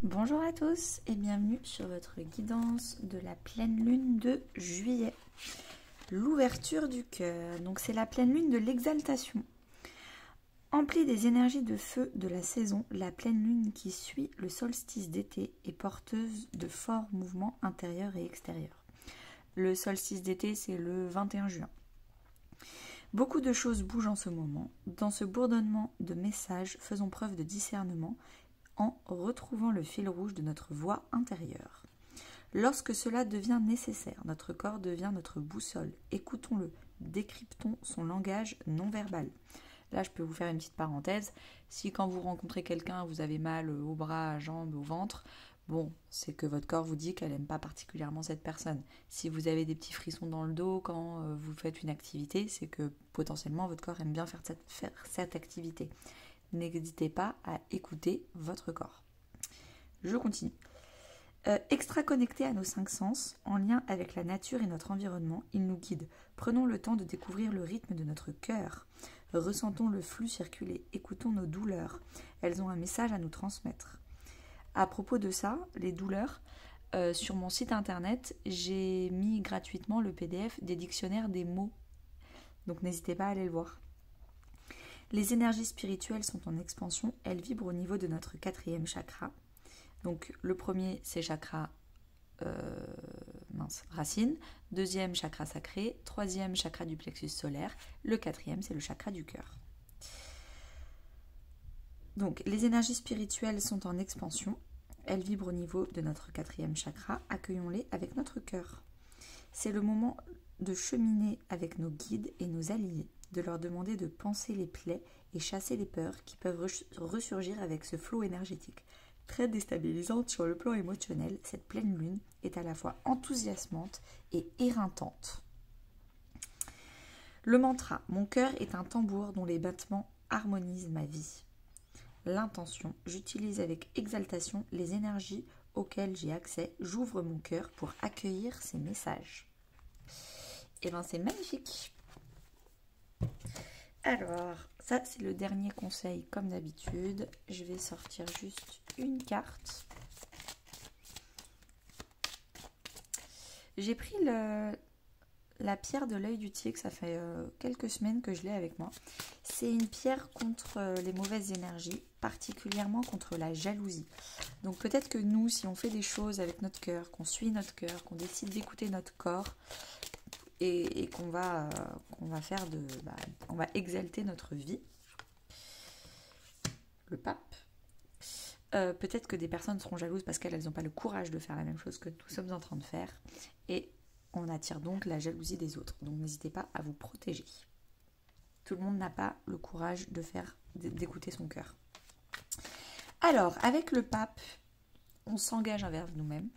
Bonjour à tous et bienvenue sur votre guidance de la pleine lune de juillet. L'ouverture du cœur, donc c'est la pleine lune de l'exaltation. Emplie des énergies de feu de la saison, la pleine lune qui suit le solstice d'été est porteuse de forts mouvements intérieurs et extérieurs. Le solstice d'été, c'est le 21 juin. Beaucoup de choses bougent en ce moment. Dans ce bourdonnement de messages, faisons preuve de discernement en retrouvant le fil rouge de notre voix intérieure. Lorsque cela devient nécessaire, notre corps devient notre boussole. Écoutons-le, décryptons son langage non verbal. Là, je peux vous faire une petite parenthèse. Si quand vous rencontrez quelqu'un, vous avez mal aux bras, aux jambes, au ventre, bon, c'est que votre corps vous dit qu'elle n'aime pas particulièrement cette personne. Si vous avez des petits frissons dans le dos quand vous faites une activité, c'est que potentiellement votre corps aime bien faire cette activité. N'hésitez pas à écouter votre corps. Je continue. Extra connecté à nos 5 sens, en lien avec la nature et notre environnement, il nous guide. Prenons le temps de découvrir le rythme de notre cœur. Ressentons le flux circuler. Écoutons nos douleurs. Elles ont un message à nous transmettre. À propos de ça, les douleurs, sur mon site internet, j'ai mis gratuitement le PDF des dictionnaires des mots. Donc n'hésitez pas à aller le voir. Les énergies spirituelles sont en expansion, elles vibrent au niveau de notre 4e chakra. Donc le premier c'est chakra racine, 2e chakra sacré, 3e chakra du plexus solaire, le 4e c'est le chakra du cœur. Donc les énergies spirituelles sont en expansion, elles vibrent au niveau de notre 4e chakra, accueillons-les avec notre cœur. C'est le moment de cheminer avec nos guides et nos alliés, de leur demander de panser les plaies et chasser les peurs qui peuvent ressurgir avec ce flot énergétique. Très déstabilisante sur le plan émotionnel, cette pleine lune est à la fois enthousiasmante et éreintante. Le mantra « Mon cœur est un tambour dont les battements harmonisent ma vie ». L'intention, j'utilise avec exaltation les énergies auxquelles j'ai accès, j'ouvre mon cœur pour accueillir ces messages. Et bien c'est magnifique. Alors, ça c'est le dernier conseil comme d'habitude. Je vais sortir juste une carte. J'ai pris la pierre de l'œil du tigre, ça fait quelques semaines que je l'ai avec moi. C'est une pierre contre les mauvaises énergies, particulièrement contre la jalousie. Donc peut-être que nous, si on fait des choses avec notre cœur, qu'on suit notre cœur, qu'on décide d'écouter notre corps, et qu'on va faire on va exalter notre vie. Le pape. Peut-être que des personnes seront jalouses parce qu'elles n'ont pas le courage de faire la même chose que nous sommes en train de faire. Et on attire donc la jalousie des autres. Donc n'hésitez pas à vous protéger. Tout le monde n'a pas le courage d'écouter son cœur. Alors, avec le pape, on s'engage envers nous-mêmes.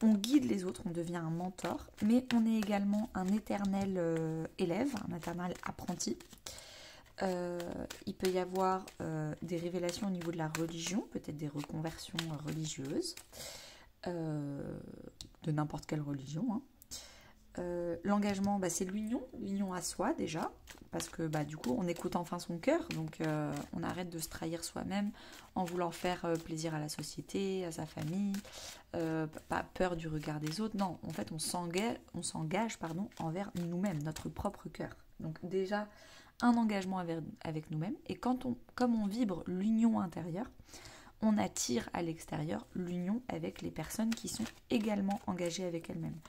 On guide les autres, on devient un mentor, mais on est également un éternel élève, un éternel apprenti. Il peut y avoir des révélations au niveau de la religion, peut-être des reconversions religieuses, de n'importe quelle religion. Hein. L'engagement, c'est l'union à soi déjà, parce que du coup on écoute enfin son cœur, donc on arrête de se trahir soi-même en voulant faire plaisir à la société, à sa famille, pas peur du regard des autres, non, en fait on s'engage envers nous-mêmes, notre propre cœur. Donc déjà un engagement avec nous-mêmes, et comme on vibre l'union intérieure, on attire à l'extérieur l'union avec les personnes qui sont également engagées avec elles-mêmes.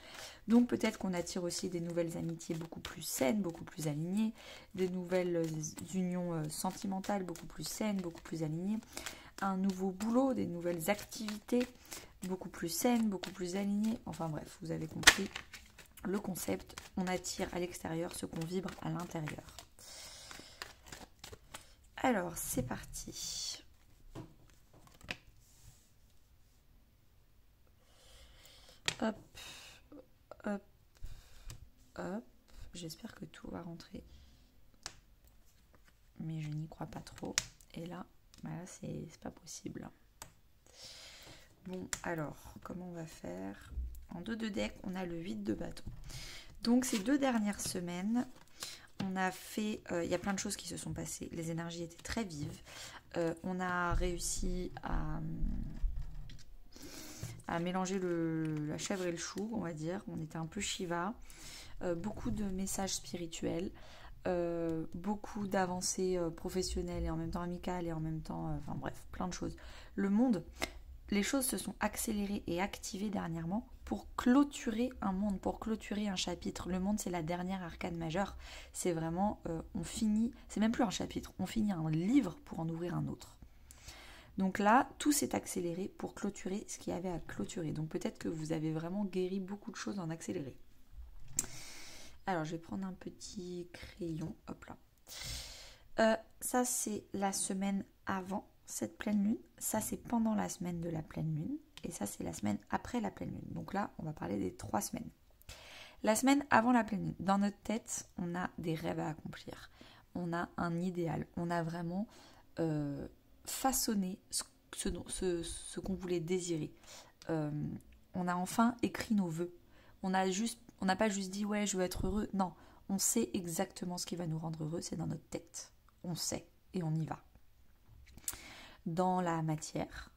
Donc peut-être qu'on attire aussi des nouvelles amitiés beaucoup plus saines, beaucoup plus alignées, des nouvelles unions sentimentales beaucoup plus saines, beaucoup plus alignées, un nouveau boulot, des nouvelles activités beaucoup plus saines, beaucoup plus alignées. Enfin bref, vous avez compris le concept, on attire à l'extérieur ce qu'on vibre à l'intérieur. Alors c'est parti. Hop, hop, hop. J'espère que tout va rentrer. Mais je n'y crois pas trop. Et là, c'est pas possible. Bon, alors, comment on va faire? En 2 deck, on a le 8 de bâton. Donc, ces 2 dernières semaines, on a fait... il y a plein de choses qui se sont passées. Les énergies étaient très vives. On a réussi à mélanger la chèvre et le chou, on va dire. On était un peu Shiva. Beaucoup de messages spirituels. Beaucoup d'avancées professionnelles et en même temps amicales et en même temps... enfin bref, plein de choses. Le monde, les choses se sont accélérées et activées dernièrement pour clôturer un monde, pour clôturer un chapitre. Le monde, c'est la dernière arcane majeure. C'est vraiment, on finit, c'est même plus un chapitre, on finit un livre pour en ouvrir un autre. Donc là, tout s'est accéléré pour clôturer ce qu'il y avait à clôturer. Donc peut-être que vous avez vraiment guéri beaucoup de choses en accéléré. Alors, je vais prendre un petit crayon. Hop là. Ça, c'est la semaine avant cette pleine lune. Ça, c'est pendant la semaine de la pleine lune. Et ça, c'est la semaine après la pleine lune. Donc là, on va parler des 3 semaines. La semaine avant la pleine lune. Dans notre tête, on a des rêves à accomplir. On a un idéal. On a vraiment façonné ce qu'on voulait désirer. On a enfin écrit nos vœux. On n'a pas juste dit ouais, je veux être heureux. Non, on sait exactement ce qui va nous rendre heureux, c'est dans notre tête. On sait et on y va. Dans la matière,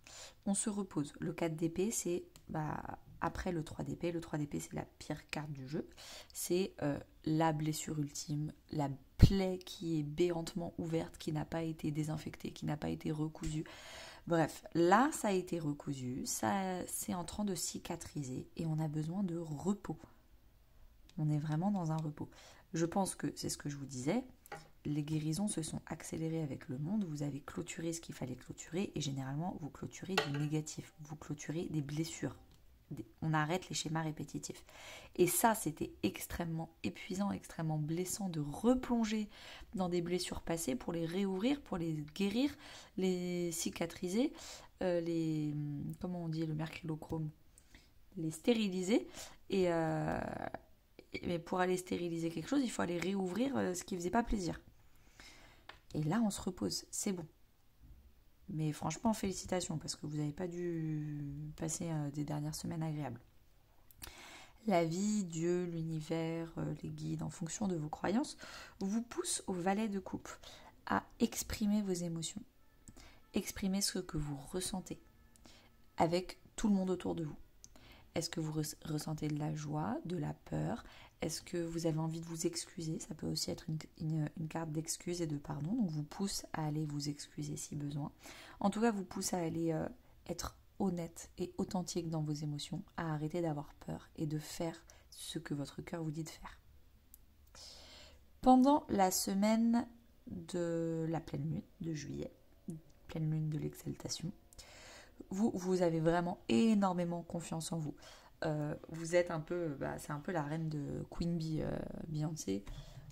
on se repose. Le 4 d'épée, c'est après le 3 d'épée. Le 3 d'épée, c'est la pire carte du jeu. C'est la blessure ultime, la plaie qui est béantement ouverte, qui n'a pas été désinfectée, qui n'a pas été recousue. Bref, là, ça a été recousu, c'est en train de cicatriser et on a besoin de repos. On est vraiment dans un repos. Je pense que c'est ce que je vous disais, les guérisons se sont accélérées avec le monde, vous avez clôturé ce qu'il fallait clôturer et généralement vous clôturez du négatif, vous clôturez des blessures. On arrête les schémas répétitifs. Et ça, c'était extrêmement épuisant, extrêmement blessant de replonger dans des blessures passées pour les réouvrir, pour les guérir, les cicatriser, comment on dit, le mercurochrome, les stériliser. Mais pour aller stériliser quelque chose, il faut aller réouvrir ce qui ne faisait pas plaisir. Et là, on se repose, c'est bon. Mais franchement, félicitations, parce que vous n'avez pas dû passer des dernières semaines agréables. La vie, Dieu, l'univers, les guides, en fonction de vos croyances, vous poussent au valet de coupe à exprimer vos émotions. Exprimer ce que vous ressentez avec tout le monde autour de vous. Est-ce que vous ressentez de la joie, de la peur? Est-ce que vous avez envie de vous excuser? Ça peut aussi être une carte d'excuse et de pardon. Donc vous pousse à aller vous excuser si besoin. En tout cas, vous pousse à aller être honnête et authentique dans vos émotions, à arrêter d'avoir peur et de faire ce que votre cœur vous dit de faire. Pendant la semaine de la pleine lune de juillet, pleine lune de l'exaltation, vous avez vraiment énormément confiance en vous. Vous êtes un peu, c'est un peu la reine de Queen Bee, Beyoncé.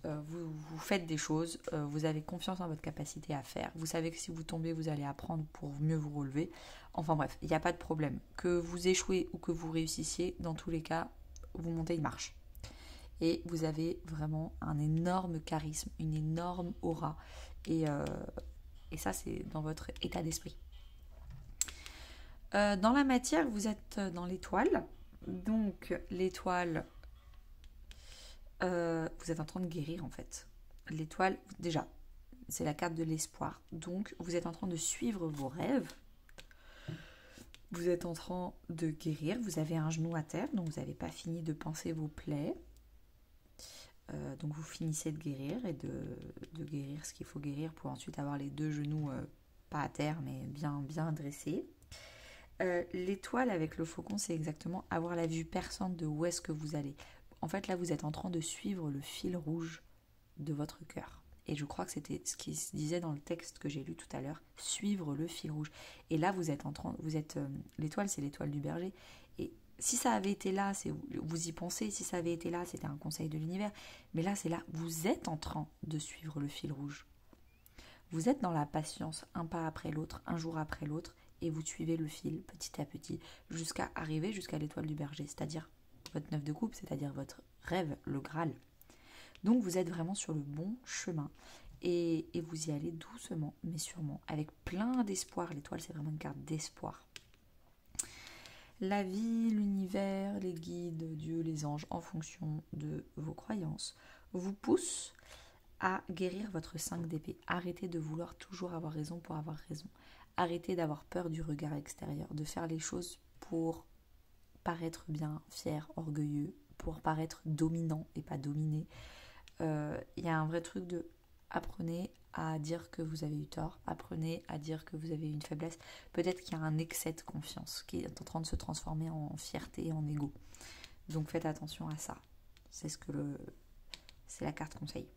Vous faites des choses, vous avez confiance en votre capacité à faire. Vous savez que si vous tombez, vous allez apprendre pour mieux vous relever. Enfin bref, il n'y a pas de problème. Que vous échouez ou que vous réussissiez, dans tous les cas, vous montez une marche. Et vous avez vraiment un énorme charisme, une énorme aura. Et ça, c'est dans votre état d'esprit. Dans la matière, vous êtes dans l'étoile. Donc, l'étoile, vous êtes en train de guérir en fait. L'étoile, déjà, c'est la carte de l'espoir. Donc, vous êtes en train de suivre vos rêves. Vous êtes en train de guérir. Vous avez un genou à terre, donc vous n'avez pas fini de panser vos plaies. Donc, vous finissez de guérir et de guérir ce qu'il faut guérir pour ensuite avoir les deux genoux, pas à terre, mais bien dressés. L'étoile avec le faucon, c'est exactement avoir la vue perçante de où est-ce que vous allez. En fait, là, vous êtes en train de suivre le fil rouge de votre cœur. Et je crois que c'était ce qui se disait dans le texte que j'ai lu tout à l'heure, suivre le fil rouge. Et là, l'étoile, c'est l'étoile du berger. Et si ça avait été là, vous y pensez, si ça avait été là, c'était un conseil de l'univers. Mais là, c'est là, vous êtes en train de suivre le fil rouge. Vous êtes dans la patience, un pas après l'autre, un jour après l'autre, et vous suivez le fil petit à petit jusqu'à arriver jusqu'à l'étoile du berger, c'est-à-dire votre 9 de coupe, c'est-à-dire votre rêve, le Graal. Donc vous êtes vraiment sur le bon chemin et vous y allez doucement mais sûrement, avec plein d'espoir. L'étoile, c'est vraiment une carte d'espoir. La vie, l'univers, les guides, Dieu, les anges, en fonction de vos croyances, vous poussent à guérir votre 5 d'épée. Arrêtez de vouloir toujours avoir raison pour avoir raison. Arrêtez d'avoir peur du regard extérieur, de faire les choses pour paraître bien, fier, orgueilleux, pour paraître dominant et pas dominé. Il y a un vrai truc de apprenez à dire que vous avez eu tort, apprenez à dire que vous avez eu une faiblesse. Peut-être qu'il y a un excès de confiance qui est en train de se transformer en fierté, en ego. Donc faites attention à ça. C'est la carte conseil.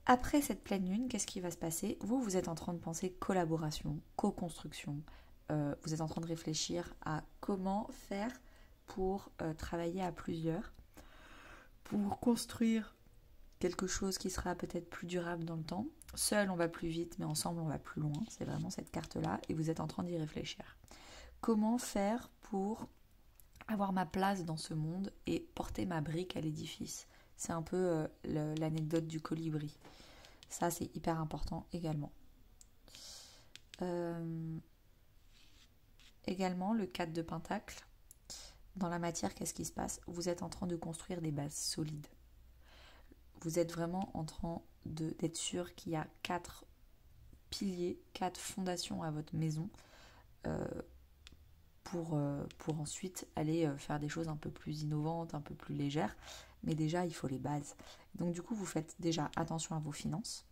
Après cette pleine lune, qu'est-ce qui va se passer? Vous êtes en train de penser collaboration, co-construction. Vous êtes en train de réfléchir à comment faire pour travailler à plusieurs, pour construire quelque chose qui sera peut-être plus durable dans le temps. Seul, on va plus vite, mais ensemble, on va plus loin. C'est vraiment cette carte-là, et vous êtes en train d'y réfléchir. Comment faire pour avoir ma place dans ce monde et porter ma brique à l'édifice? C'est un peu l'anecdote du colibri. Ça, c'est hyper important également. Également, le 4 de Pentacle. Dans la matière, qu'est-ce qui se passe? Vous êtes en train de construire des bases solides. Vous êtes vraiment en train d'être sûr qu'il y a 4 piliers, 4 fondations à votre maison pour ensuite aller faire des choses un peu plus innovantes, un peu plus légères. Mais déjà, il faut les bases. Donc du coup, vous faites déjà attention à vos finances,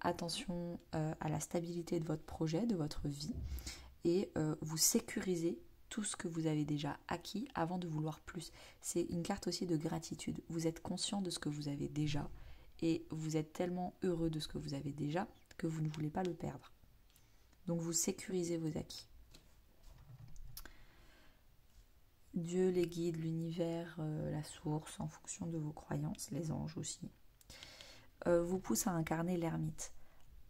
attention à la stabilité de votre projet, de votre vie, et vous sécurisez tout ce que vous avez déjà acquis avant de vouloir plus. C'est une carte aussi de gratitude. Vous êtes conscient de ce que vous avez déjà et vous êtes tellement heureux de ce que vous avez déjà que vous ne voulez pas le perdre. Donc vous sécurisez vos acquis. Dieu, les guides, l'univers, la source, en fonction de vos croyances, les anges aussi, vous poussent à incarner l'ermite,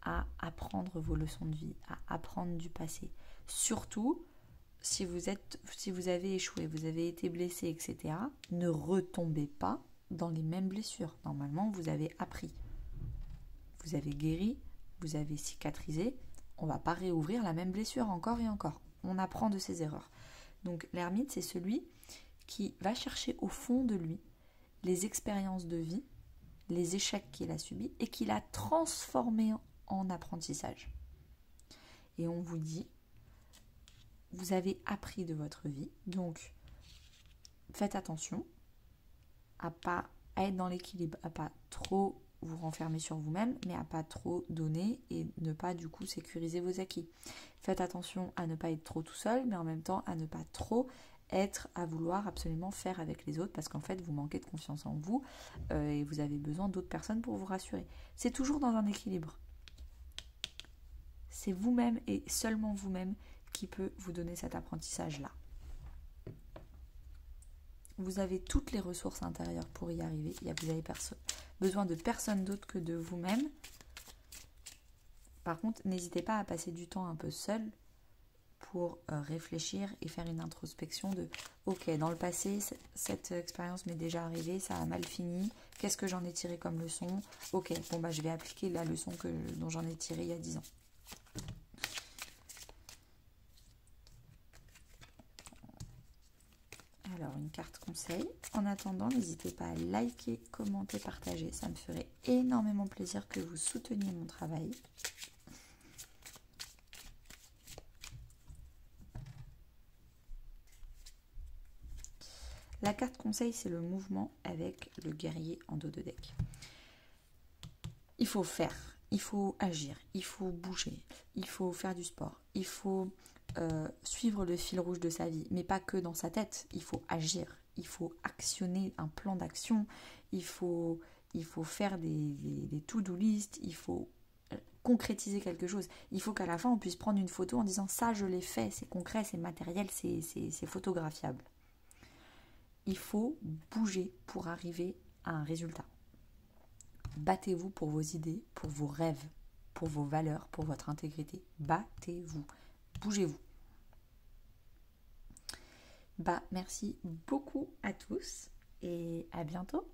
à apprendre vos leçons de vie, à apprendre du passé. Surtout, si vous avez échoué, vous avez été blessé, etc., ne retombez pas dans les mêmes blessures. Normalement, vous avez appris. Vous avez guéri, vous avez cicatrisé. On ne va pas réouvrir la même blessure encore et encore. On apprend de ses erreurs. Donc l'ermite, c'est celui qui va chercher au fond de lui les expériences de vie, les échecs qu'il a subis et qu'il a transformés en apprentissage. Et on vous dit, vous avez appris de votre vie, donc faites attention à être dans l'équilibre, à pas trop vous renfermer sur vous-même, mais à pas trop donner et ne pas du coup sécuriser vos acquis. Faites attention à ne pas être trop tout seul, mais en même temps à ne pas trop être à vouloir absolument faire avec les autres, parce qu'en fait vous manquez de confiance en vous et vous avez besoin d'autres personnes pour vous rassurer. C'est toujours dans un équilibre. C'est vous-même et seulement vous-même qui peut vous donner cet apprentissage-là. Vous avez toutes les ressources intérieures pour y arriver. Vous avez besoin de personne d'autre que de vous-même. Par contre, n'hésitez pas à passer du temps un peu seul pour réfléchir et faire une introspection de « Ok, dans le passé, cette expérience m'est déjà arrivée, ça a mal fini. Qu'est-ce que j'en ai tiré comme leçon? Ok, je vais appliquer la leçon dont j'en ai tiré il y a 10 ans. » Alors, une carte conseil. En attendant, n'hésitez pas à liker, commenter, partager. Ça me ferait énormément plaisir que vous souteniez mon travail. La carte conseil, c'est le mouvement avec le guerrier en dos de deck. Il faut faire, il faut agir, il faut bouger, il faut faire du sport, il faut suivre le fil rouge de sa vie, mais pas que dans sa tête. Il faut agir, il faut actionner un plan d'action, il faut faire des to-do list, il faut concrétiser quelque chose. Il faut qu'à la fin, on puisse prendre une photo en disant « ça, je l'ai fait, c'est concret, c'est matériel, c'est photographiable ». Il faut bouger pour arriver à un résultat. Battez-vous pour vos idées, pour vos rêves, pour vos valeurs, pour votre intégrité. Battez-vous. Bougez-vous. Merci beaucoup à tous et à bientôt.